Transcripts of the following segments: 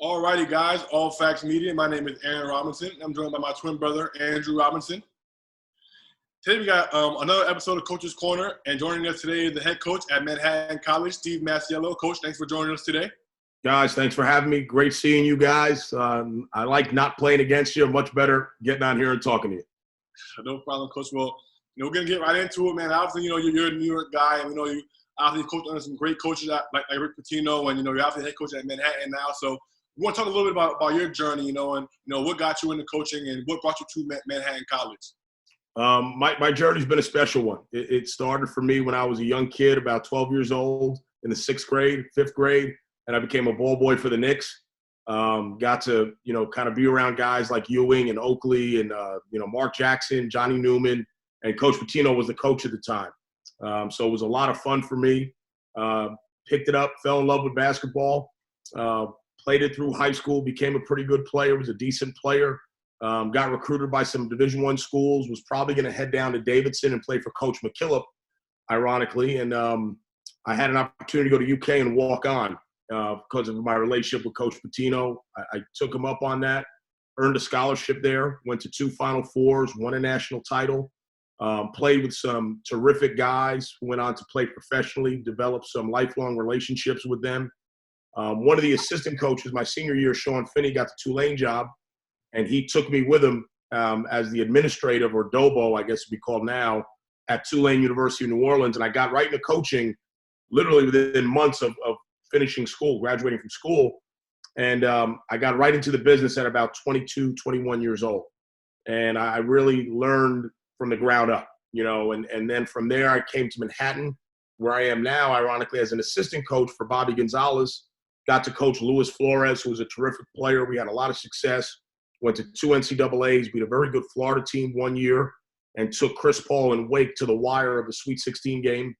Alrighty, guys, All Facts Media. My name is Aaron Robinson. I'm joined by my twin brother, Andrew Robinson. Today we got another episode of Coach's Corner, and joining us today is the head coach at Manhattan College, Steve Masiello. Coach, thanks for joining us today. Guys, thanks for having me. Great seeing you guys. I like not playing against you. Much better getting on here and talking to you. No problem, Coach. Well, we're going to get right into it, man. Obviously, you're a New York guy, and we know you obviously coached under some great coaches like Rick Pitino, and, you're obviously head coach at Manhattan now. So we want to talk a little bit about your journey, and what got you into coaching and what brought you to Manhattan College. My journey's been a special one. It started for me when I was a young kid, about 12 years old, in the fifth grade, and I became a ball boy for the Knicks. Got to, kind of be around guys like Ewing and Oakley and, Mark Jackson, Johnny Newman, and Coach Pitino was the coach at the time. So it was a lot of fun for me. Picked it up, fell in love with basketball, played it through high school, became a pretty good player, was a decent player. Got recruited by some Division I schools, was probably going to head down to Davidson and play for Coach McKillop, ironically. And I had an opportunity to go to UK and walk on because of my relationship with Coach Pitino. I took him up on that, earned a scholarship there, went to 2 Final Fours, won a national title, played with some terrific guys who went on to play professionally, developed some lifelong relationships with them. One of the assistant coaches my senior year, Sean Finney, got the Tulane job. And he took me with him as the administrative, or DOBO, I guess it'd be called now, at Tulane University of New Orleans. And I got right into coaching literally within months of finishing school, graduating from school. And I got right into the business at about 22, 21 years old. And I really learned from the ground up, and then from there I came to Manhattan, where I am now, ironically, as an assistant coach for Bobby Gonzalez. Got to coach Luis Flores, who was a terrific player. We had a lot of success. Went to 2 NCAAs, beat a very good Florida team one year, and took Chris Paul and Wake to the wire of the Sweet 16 game.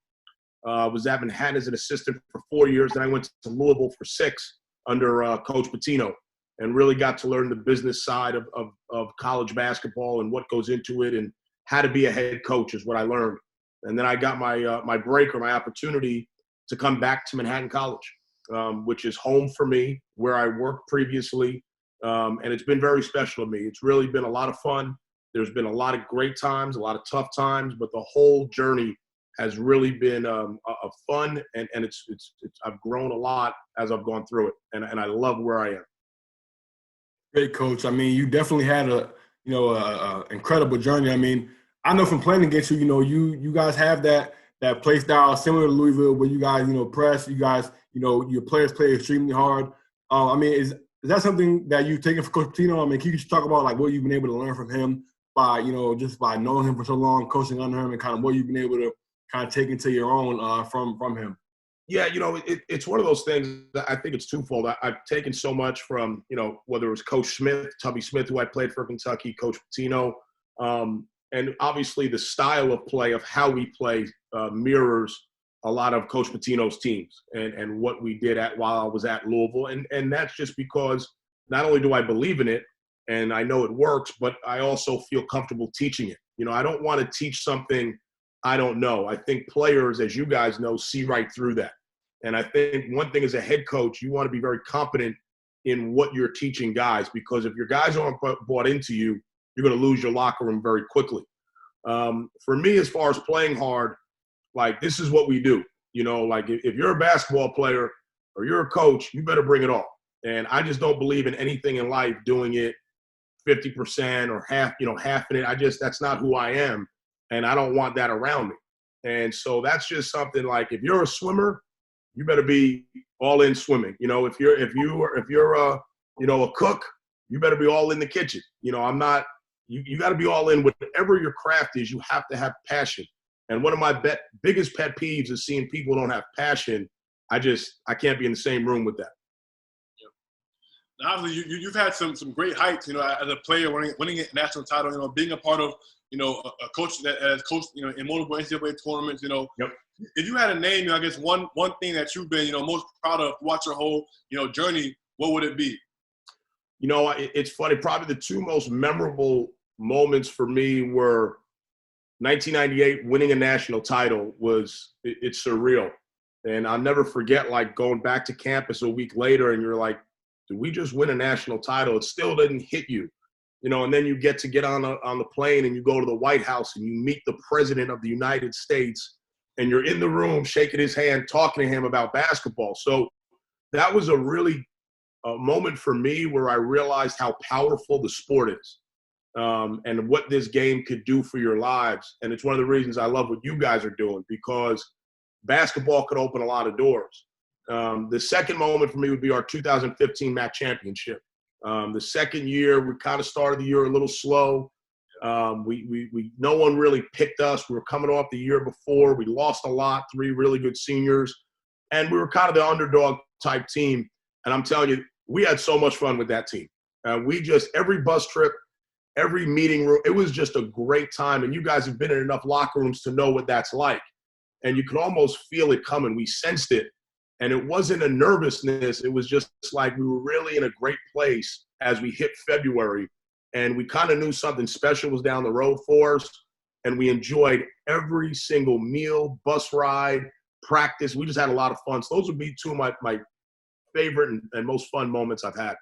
Was at Manhattan as an assistant for 4 years. Then I went to Louisville for 6 under Coach Pitino, and really got to learn the business side of college basketball and what goes into it, and how to be a head coach is what I learned. And then I got my break, or my opportunity, to come back to Manhattan College, which is home for me, where I worked previously. And it's been very special to me. It's really been a lot of fun. There's been a lot of great times, a lot of tough times, but the whole journey has really been a fun, and it's I've grown a lot as I've gone through it, and I love where I am. Great, Coach. I mean, you definitely had a incredible journey. I mean, I know from playing against you, you guys have that play style similar to Louisville, where you guys press, you guys your players play extremely hard. I mean, is that something that you've taken from Coach Pitino? I mean, can you just talk about like what you've been able to learn from him by, just by knowing him for so long, coaching under him, and kind of what you've been able to kind of take into your own from him? Yeah, it's one of those things that I think it's twofold. I've taken so much from, whether it was Coach Smith, Tubby Smith, who I played for Kentucky, Coach Pitino, and obviously the style of play of how we play mirrors a lot of Coach Pitino's teams and what we did while I was at Louisville. And that's just because not only do I believe in it and I know it works, but I also feel comfortable teaching it. I don't want to teach something I don't know. I think players, as you guys know, see right through that. And I think one thing as a head coach, you want to be very competent in what you're teaching guys, because if your guys aren't bought into you, you're going to lose your locker room very quickly. For me, as far as playing hard, like, this is what we do. Like, if you're a basketball player or you're a coach, you better bring it all. And I just don't believe in anything in life doing it 50% or half in it. That's not who I am. And I don't want that around me. And so that's just something like, if you're a swimmer, you better be all in swimming. If you're a cook, you better be all in the kitchen. You got to be all in. Whatever your craft is, you have to have passion. And one of my biggest pet peeves is seeing people who don't have passion. I can't be in the same room with that. Yeah. Now, obviously, you've had some great heights, as a player, winning a national title, being a part of, a coach that has coached, in multiple NCAA tournaments, Yep. If you had a name, I guess one thing that you've been, most proud of throughout your whole, journey, what would it be? It's funny. Probably the 2 most memorable moments for me were 1998, winning a national title. It's surreal. And I'll never forget, like, going back to campus a week later, and you're like, did we just win a national title? It still didn't hit you. And then you get on the plane and you go to the White House and you meet the President of the United States and you're in the room shaking his hand, talking to him about basketball. So that was a really moment for me where I realized how powerful the sport is and what this game could do for your lives. And it's one of the reasons I love what you guys are doing, because basketball could open a lot of doors. The second moment for me would be our 2015 MAAC championship. The second year, we kind of started the year a little slow. No one really picked us. We were coming off the year before. We lost a lot, 3 really good seniors. And we were kind of the underdog type team. And I'm telling you, we had so much fun with that team. Every bus trip, every meeting room, it was just a great time. And you guys have been in enough locker rooms to know what that's like. And you could almost feel it coming. We sensed it. And it wasn't a nervousness. It was just like we were really in a great place as we hit February. And we kind of knew something special was down the road for us. And we enjoyed every single meal, bus ride, practice. We just had a lot of fun. So those would be 2 of my favorite and most fun moments I've had.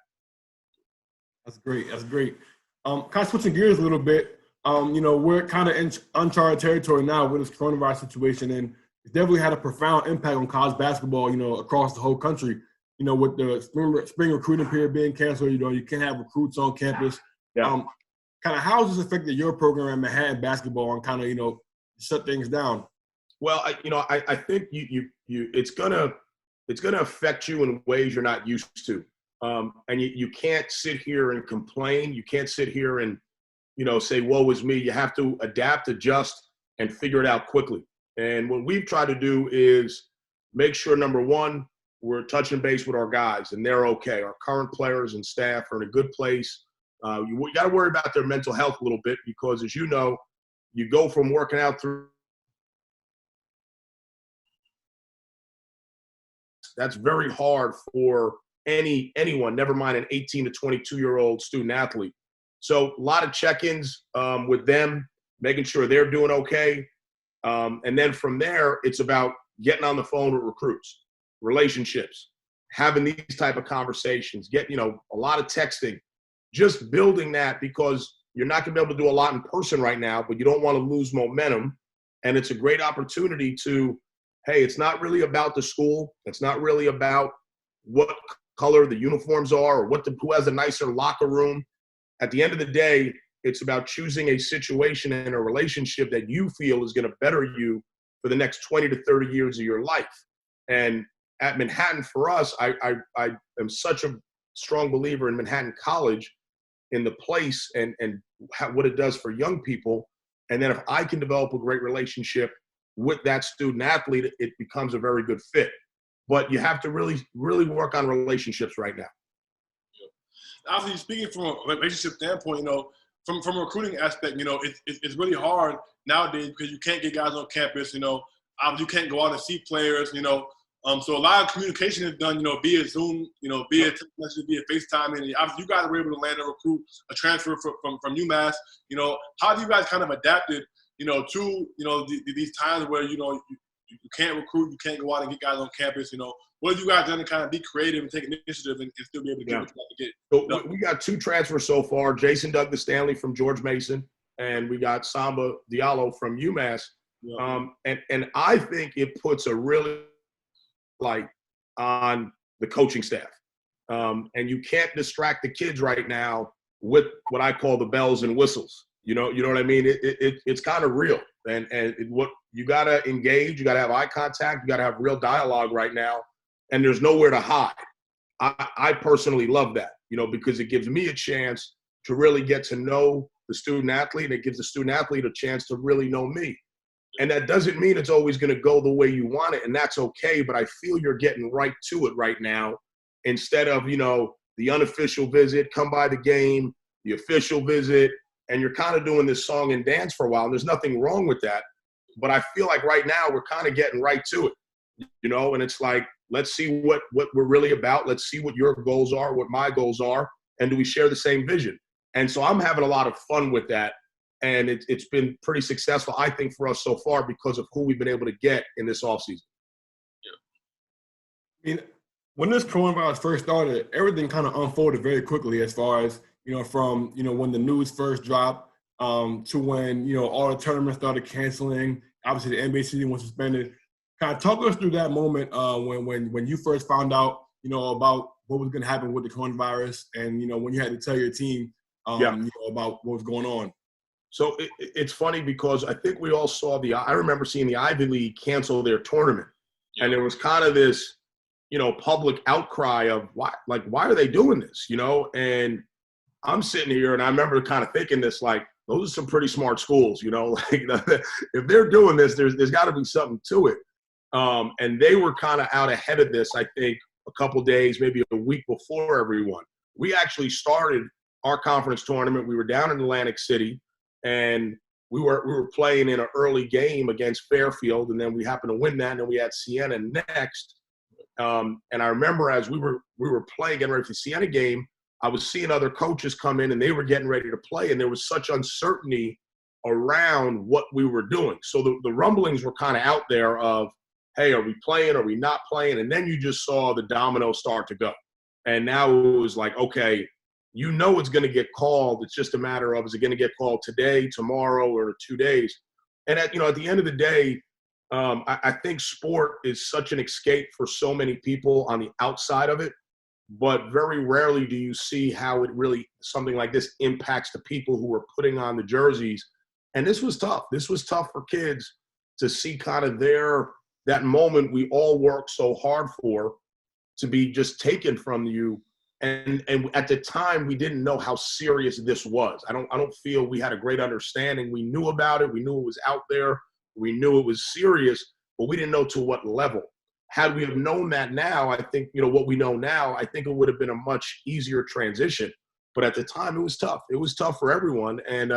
That's great. That's great. Kind of switching gears a little bit. We're kind of in uncharted territory now with this coronavirus situation, and it's definitely had a profound impact on college basketball, across the whole country. With the spring recruiting period being canceled, you can't have recruits on campus. Yeah. Kind of how has this affected your program in Manhattan basketball and kind of, shut things down? Well, I think it's gonna affect you in ways you're not used to, and you can't sit here and complain. You can't sit here and say woe is me. You have to adapt, adjust, and figure it out quickly. And what we've tried to do is make sure, number one, we're touching base with our guys and they're okay. Our current players and staff are in a good place. You got to worry about their mental health a little bit because, as you know, you go from working out through. That's very hard for anyone, never mind an 18 to 22-year-old student athlete. So a lot of check-ins with them, making sure they're doing okay. And then from there, it's about getting on the phone with recruits, relationships, having these type of conversations, a lot of texting, just building that, because you're not going to be able to do a lot in person right now, but you don't want to lose momentum. And it's a great opportunity to, hey, it's not really about the school. It's not really about what color the uniforms are or who has a nicer locker room. At the end of the day, it's about choosing a situation and a relationship that you feel is going to better you for the next 20 to 30 years of your life. And at Manhattan, for us, I am such a strong believer in Manhattan College, in the place and what it does for young people. And then if I can develop a great relationship with that student athlete, it becomes a very good fit. But you have to really, really work on relationships right now. Obviously, speaking from a relationship standpoint, from a recruiting aspect, it's really hard nowadays because you can't get guys on campus. Obviously you can't go out and see players. So a lot of communication is done, via Zoom, via text message, via FaceTime, and obviously you guys were able to land a recruit, a transfer from UMass. How do you guys kind of adapted, to these times where you can't recruit, you can't go out and get guys on campus. What have you guys done to kind of be creative and take initiative and still be able to get what you got to get? So we got 2 transfers so far: Jason Douglas Stanley from George Mason, and we got Samba Diallo from UMass. Yeah. And I think it puts a really light on the coaching staff. And you can't distract the kids right now with what I call the bells and whistles. You know what I mean? It's kind of real. And what you got to engage, you got to have eye contact, you got to have real dialogue right now. And there's nowhere to hide. I personally love that, because it gives me a chance to really get to know the student athlete, and it gives the student athlete a chance to really know me. And that doesn't mean it's always going to go the way you want it, and that's okay, but I feel you're getting right to it right now instead of, the unofficial visit, come by the game, the official visit, and you're kind of doing this song and dance for a while. And there's nothing wrong with that, but I feel like right now we're kind of getting right to it, and it's like, let's see what we're really about. Let's see what your goals are, what my goals are, and do we share the same vision? And so I'm having a lot of fun with that. And it's been pretty successful, I think, for us so far because of who we've been able to get in this offseason. Yeah. I mean, when this coronavirus first started, everything kind of unfolded very quickly as far as, from, when the news first dropped to when, all the tournaments started canceling. Obviously, the NBA season was suspended. Kind of talk us through that moment when you first found out, about what was going to happen with the coronavirus and, when you had to tell your team, about what was going on. So it's funny because I think we all saw I remember seeing the Ivy League cancel their tournament. Yeah. And there was kind of this, public outcry of why are they doing this, And I'm sitting here and I remember kind of thinking this, like, those are some pretty smart schools, like if they're doing this, there's got to be something to it. And they were kind of out ahead of this, I think, a couple days, maybe a week before everyone. We actually started our conference tournament. We were down in Atlantic City, and we were playing in an early game against Fairfield, and then we happened to win that, and then we had Siena next. And I remember as we were playing, getting ready for the Siena game, I was seeing other coaches come in, and they were getting ready to play, and there was such uncertainty around what we were doing. So the rumblings were kind of out there of, hey, are we playing? Are we not playing? And then you just saw the dominoes start to go. And now it was like, okay, it's going to get called. It's just a matter of, is it going to get called today, tomorrow, or 2 days? And at the end of the day, I think sport is such an escape for so many people on the outside of it, but very rarely do you see how it really, something like this impacts the people who are putting on the jerseys. And this was tough. This was tough for kids to see kind of that moment we all worked so hard for to be just taken from you. And at the time, we didn't know how serious this was. I don't feel we had a great understanding. We knew about it. We knew it was out there. We knew it was serious, but we didn't know to what level. Had we have known that now, I think, what we know now, I think it would have been a much easier transition. But at the time, it was tough. It was tough for everyone. And,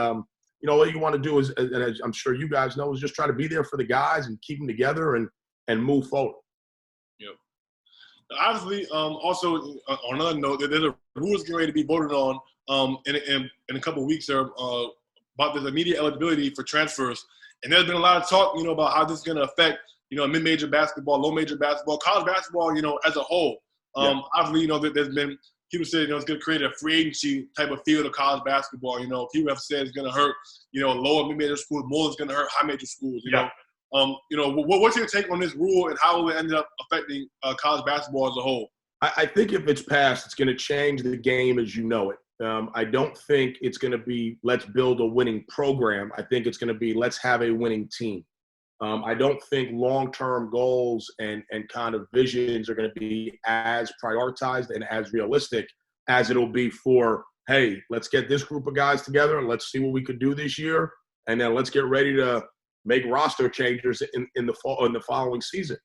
what you want to do is, and as I'm sure you guys know, is just try to be there for the guys and keep them together and move forward. Yep. Obviously, also on another note, there's a rules getting ready to be voted on in a couple of weeks about this immediate eligibility for transfers. And there's been a lot of talk, about how this is going to affect, mid-major basketball, low-major basketball, college basketball, as a whole. Obviously, there's been people say, it's going to create a free agency type of field of college basketball. People have said it's going to hurt, lower mid-major schools more than it's going to hurt high-major schools. What's your take on this rule and how will it end up affecting college basketball as a whole? I think if it's passed, it's going to change the game as you know it. I don't think it's going to be let's build a winning program. I think it's going to be let's have a winning team. I don't think long-term goals and kind of visions are going to be as prioritized and as realistic as it'll be for, hey, let's get this group of guys together and let's see what we could do this year, and then let's get ready to make roster changes in the following season.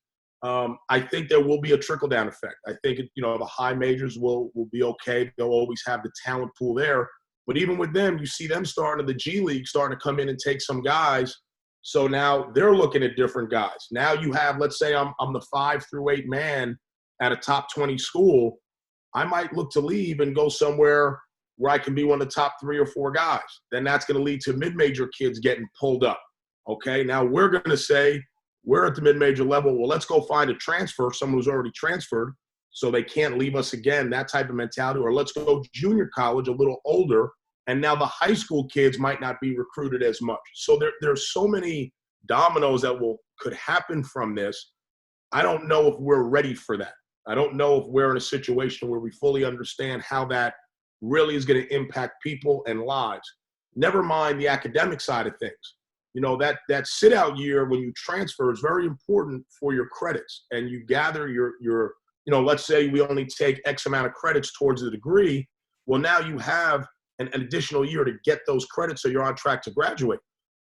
I think there will be a trickle-down effect. I think, the high majors will be okay. They'll always have the talent pool there. But even with them, you see them starting to the G League, starting to come in and take some guys. So now they're looking at different guys. Now you have, let's say I'm the 5 through 8 man at a top 20 school. I might look to leave and go somewhere where I can be one of the top 3 or 4 guys. Then that's going to lead to mid-major kids getting pulled up. Okay, now we're going to say we're at the mid-major level. Well, let's go find a transfer, someone who's already transferred, so they can't leave us again, that type of mentality. Or let's go junior college, a little older, and now the high school kids might not be recruited as much. So there's so many dominoes that could happen from this. I don't know if we're ready for that. I don't know if we're in a situation where we fully understand how that really is going to impact people and lives. Never mind the academic side of things. That sit-out year when you transfer is very important for your credits, and you gather your let's say we only take X amount of credits towards the degree. Well, now you have an additional year to get those credits so you're on track to graduate.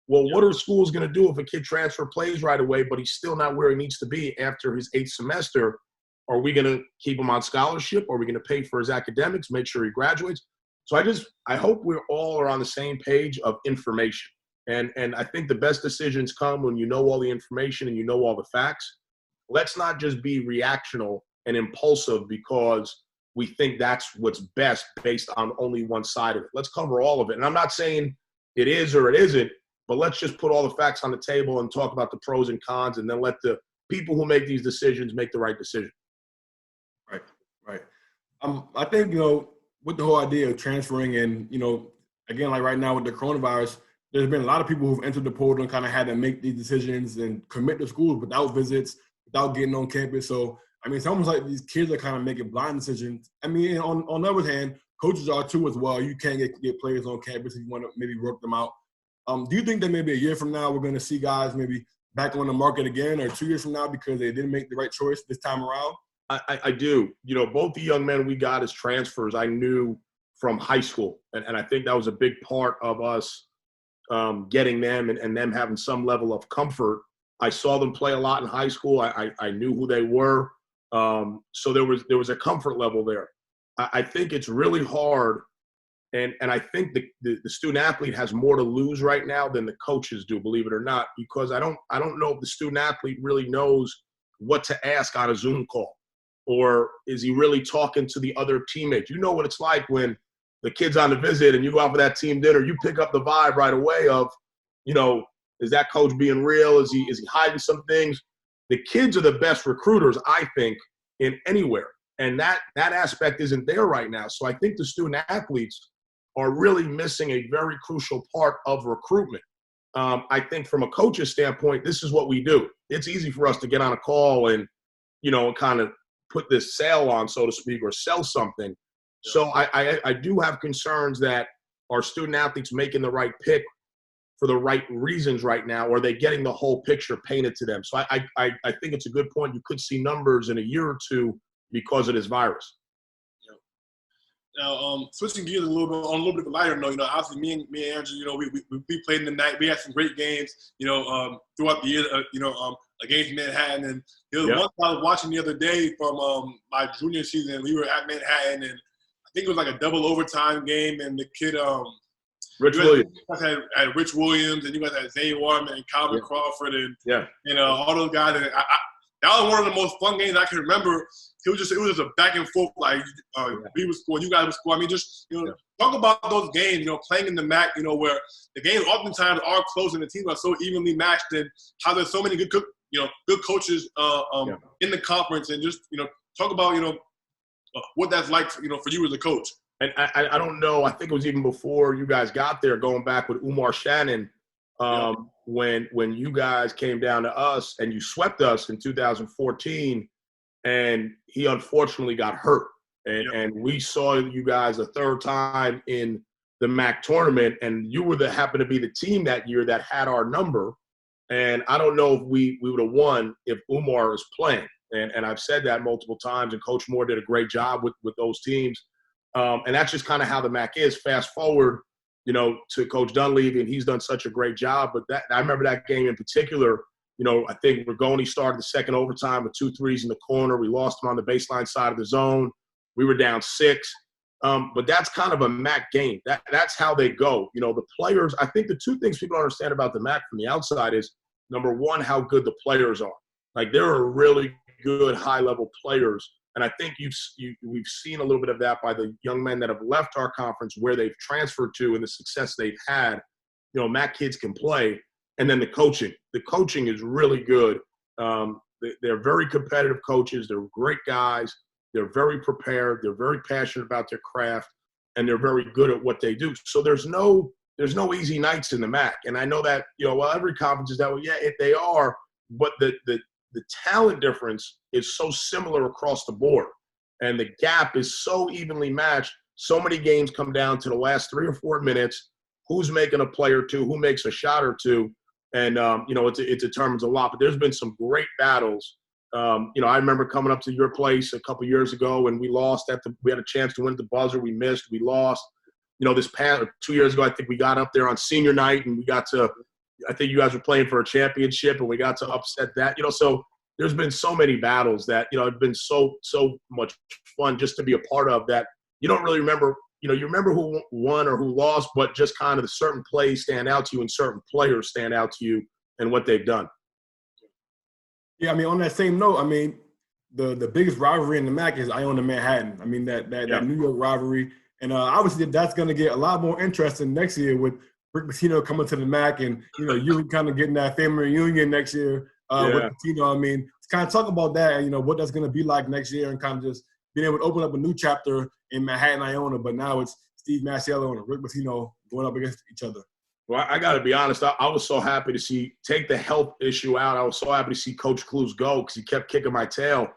Well, what are schools going to do if a kid transfer plays right away, but he's still not where he needs to be after his 8th semester? Are we going to keep him on scholarship? Are we going to pay for his academics, make sure he graduates? So I hope we all are on the same page of information. And I think the best decisions come when you know all the information and you know all the facts. Let's not just be reactional and impulsive because we think that's what's best based on only one side of it. Let's cover all of it. And I'm not saying it is or it isn't, but let's just put all the facts on the table and talk about the pros and cons, and then let the people who make these decisions make the right decision. Right. Right. I think, with the whole idea of transferring and, again, like right now with the coronavirus, there's been a lot of people who've entered the portal and kind of had to make these decisions and commit to schools without visits, without getting on campus. So, I mean, it's almost like these kids are kind of making blind decisions. I mean, on the other hand, coaches are too as well. You can't get players on campus if you want to maybe work them out. Do you think that maybe a year from now we're going to see guys maybe back on the market again, or 2 years from now because they didn't make the right choice this time around? I do. Both the young men we got as transfers, I knew from high school. And I think that was a big part of us getting them and them having some level of comfort. I saw them play a lot in high school. I knew who they were. So there was a comfort level there. I think it's really hard. And I think the student athlete has more to lose right now than the coaches do, believe it or not, because I don't know if the student athlete really knows what to ask on a Zoom call, or is he really talking to the other teammates? You know what it's like when the kid's on the visit and you go out for that team dinner, you pick up the vibe right away of, is that coach being real? Is he hiding some things? The kids are the best recruiters, I think, in anywhere. And that aspect isn't there right now. So I think the student athletes are really missing a very crucial part of recruitment. I think from a coach's standpoint, this is what we do. It's easy for us to get on a call and, kind of put this sale on, so to speak, or sell something. So I do have concerns that our student athletes making the right pick for the right reasons right now, or are they getting the whole picture painted to them? So I think it's a good point. You could see numbers in a year or two because of this virus. Now, switching gears a little bit of a lighter note, obviously me and Andrew, we played in the night. We had some great games, throughout the year, against Manhattan. And one I was watching the other day from my junior season. We were at Manhattan, and I think it was like a double overtime game. And the kid, Rich Williams. You guys had Rich Williams, and you guys had Zay Warman and Calvin Crawford, and all those guys. And that was one of the most fun games I can remember. It was just a back and forth, like we would score, you guys would score. I mean, just talk about those games, playing in the MAAC, where the games oftentimes are close and the teams are so evenly matched, and how there's so many good coaches in the conference, and just talk about what that's like for you as a coach. And I don't know. I think it was even before you guys got there, going back with Umar Shannon, when you guys came down to us and you swept us in 2014. And he unfortunately got hurt. And we saw you guys a third time in the MAAC tournament, and you happened to be the team that year that had our number. And I don't know if we would have won if Umar is playing. And I've said that multiple times, and Coach Moore did a great job with those teams. And that's just kind of how the MAAC is. Fast forward, to Coach Dunleavy, and he's done such a great job. But I remember that game in particular. I think Rigoni started the second overtime with 2 threes in the corner. We lost him on the baseline side of the zone. We were down 6. But that's kind of a MAAC game. That's how they go. The players, I think the 2 things people don't understand about the MAAC from the outside is, number one, how good the players are. Like, there are really good high-level players. And I think we've seen a little bit of that by the young men that have left our conference, where they've transferred to and the success they've had. MAAC kids can play. And then the coaching. The coaching is really good. They're very competitive coaches. They're great guys. They're very prepared. They're very passionate about their craft, and they're very good at what they do. So there's no easy nights in the MAAC. And I know that every conference is that way. Yeah, they are. But the talent difference is so similar across the board, and the gap is so evenly matched. So many games come down to the last 3 or 4 minutes. Who's making a play or two? Who makes a shot or two? And, it determines a lot. But there's been some great battles. I remember coming up to your place a couple years ago, and we lost we had a chance to win at the buzzer. We missed. We lost. This past 2 years ago, I think we got up there on senior night, and I think you guys were playing for a championship, and we got to upset that. So there's been so many battles that, it's been so much fun just to be a part of that. You don't really remember. You remember who won or who lost, but just kind of the certain plays stand out to you and certain players stand out to you and what they've done. Yeah, I mean, on that same note, I mean, the biggest rivalry in the MAAC is Iona Manhattan. I mean, that New York rivalry. And obviously that's going to get a lot more interesting next year with Rick Pitino coming to the MAAC, and, you kind of getting that family reunion next year with Pitino. I mean, to kind of talk about that, what that's going to be like next year, and kind of just being able to open up a new chapter in Manhattan, Iona, but now it's Steve Masiello and Rick Pitino going up against each other. Well, I got to be honest. I was so happy to take the health issue out. I was so happy to see Coach Clues go because he kept kicking my tail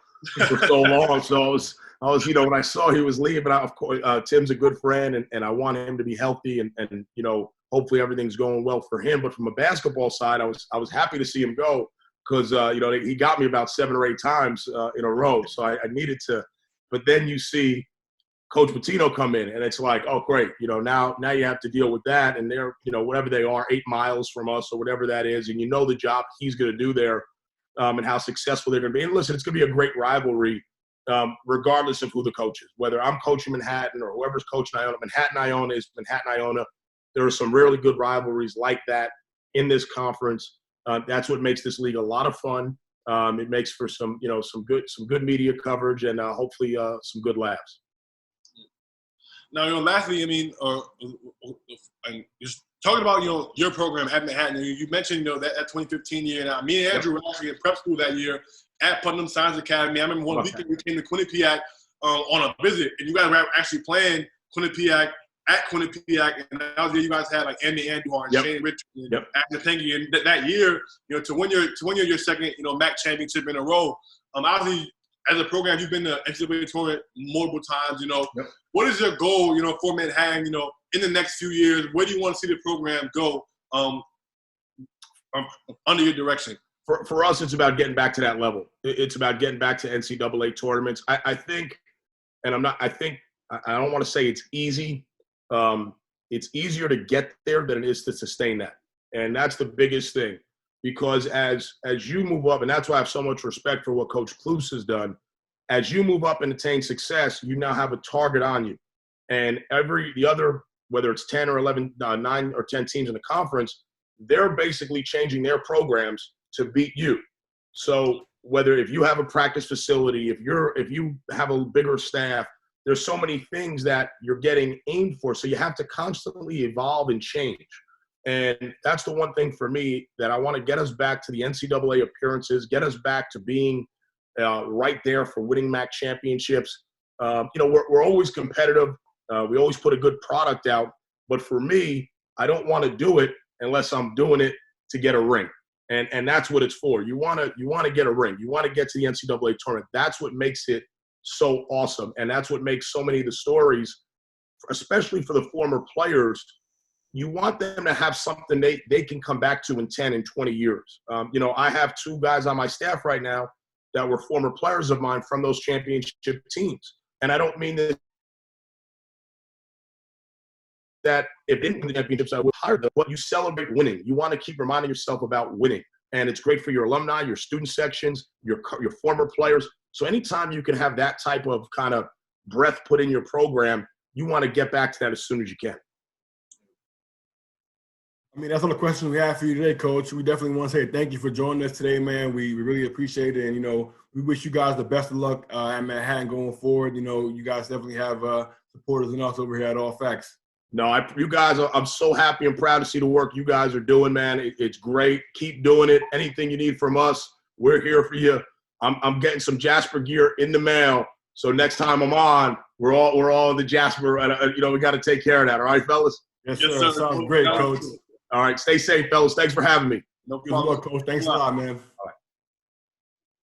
for so long. So I was, when I saw he was leaving, of course, Tim's a good friend, and I want him to be healthy, and hopefully everything's going well for him. But from a basketball side, I was happy to see him go because he got me about 7 or 8 times in a row. So I needed to. But then you see Coach Pitino come in, and it's like, oh, great. Now you have to deal with that, and they're, whatever they are, 8 miles from us or whatever that is, and the job he's going to do there and how successful they're going to be. And listen, it's going to be a great rivalry regardless of who the coach is, whether I'm coaching Manhattan or whoever's coaching Iona. Manhattan-Iona is Manhattan-Iona. There are some really good rivalries like that in this conference. That's what makes this league a lot of fun. It makes for some good media coverage and hopefully some good laughs. Now, lastly, just talking about, your program at Manhattan, you mentioned, that 2015 year. Now, me and Andrew were actually in prep school that year at Putnam Science Academy. I remember one weekend we came to Quinnipiac on a visit, and you guys were actually playing Quinnipiac at Quinnipiac, and that was the year you guys had like Andy Andujar and Shane Richardson and Agnes Pengi. And that year, to win your second, MAAC championship in a row. Obviously, as a program, you've been to NCAA tournament multiple times. What is your goal, for Manhattan, in the next few years? Where do you want to see the program go under your direction? For us, it's about getting back to that level. It's about getting back to NCAA tournaments. I think, and I don't want to say it's easy. It's easier to get there than it is to sustain that. And that's the biggest thing. Because as you move up, and that's why I have so much respect for what Coach Clues has done, as you move up and attain success, you now have a target on you. And the other, whether it's 10 or 11, 9 or 10 teams in the conference, they're basically changing their programs to beat you. So if you have a practice facility, if you have a bigger staff, there's so many things that you're getting aimed for. So you have to constantly evolve and change. And that's the one thing for me that I want to get us back to the NCAA appearances, get us back to being right there for winning MAAC championships. We're always competitive. We always put a good product out. But for me, I don't want to do it unless I'm doing it to get a ring. And that's what it's for. You want to get a ring. You want to get to the NCAA tournament. That's what makes it so awesome. And that's what makes so many of the stories, especially for the former players, you want them to have something they can come back to in 10 and 20 years. I have 2 guys on my staff right now that were former players of mine from those championship teams. And I don't mean that if they win the championships, I would hire them. But you celebrate winning. You want to keep reminding yourself about winning. And it's great for your alumni, your student sections, your former players. So anytime you can have that type of kind of breath put in your program, you want to get back to that as soon as you can. That's all the questions we have for you today, Coach. We definitely want to say thank you for joining us today, man. We really appreciate it. And, we wish you guys the best of luck at Manhattan going forward. You guys definitely have supporters and us over here at All Facts. No, you guys, I'm so happy and proud to see the work you guys are doing, man. It's great. Keep doing it. Anything you need from us, we're here for you. I'm getting some Jasper gear in the mail. So next time I'm on, we're all in the Jasper. We got to take care of that. All right, fellas? Yes, sir. Sounds great, Coach. All right. Stay safe, fellas. Thanks for having me. No problem. Good luck, Coach. Thanks a lot, man.